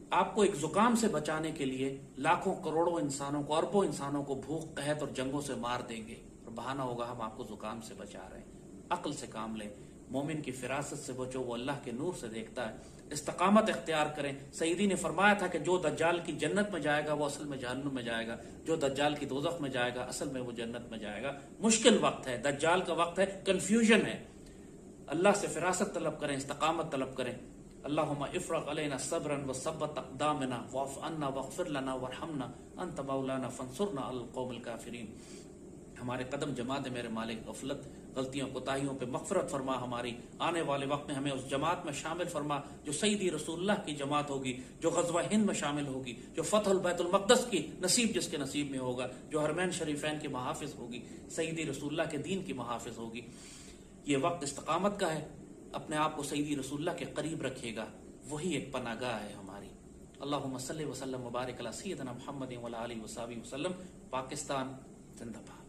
آپ کو ایک زکام سے بچانے کے لیے لاکھوں کروڑوں انسانوں کو، اربوں انسانوں کو بھوک، قحط اور جنگوں سے مار دیں گے، اور بہانہ ہوگا ہم آپ کو زکام سے بچا رہے ہیں۔ عقل سے کام لیں، مومن کی فراست سے بچو، وہ اللہ کے نور سے دیکھتا ہے۔ استقامت اختیار کریں۔ سیدی نے فرمایا تھا کہ جو دجال کی جنت میں جائے گا وہ اصل میں جہنم میں جائے گا، جو دجال کی دوزخ میں جائے گا اصل میں وہ جنت میں جائے گا۔ مشکل وقت ہے، دجال کا وقت ہے، کنفیوژن ہے۔ اللہ سے فراست طلب کریں، استقامت طلب کریں۔ اللہم افرغ علینا صبرا وثبت اقدامنا واعف عنا واغفر لنا وارحمنا انت مولانا فانصرنا علی القوم الکافرین۔ ہمارے قدم جما دے میرے مالک، غفلت، غلطیوں کوتاہیوں پہ مغفرت فرما، ہماری آنے والے وقت میں ہمیں اس جماعت میں شامل فرما جو سیدی رسول اللہ کی جماعت ہوگی، جو غزوہ ہند میں شامل ہوگی، جو فتح البیت المقدس کی نصیب جس کے نصیب میں ہوگا، جو حرمین شریفین کے محافظ ہوگی، سیدی رسول اللہ کے دین کی محافظ ہوگی۔ یہ وقت استقامت کا ہے، اپنے آپ کو سیدی رسول اللہ کے قریب رکھیے گا، وہی ایک پناہ گاہ ہے ہماری۔ اللہم صلی وسلم وبارک علی سیدنا محمد وعلی آلہ وصحبہ وسلم۔ پاکستان زندہ باد۔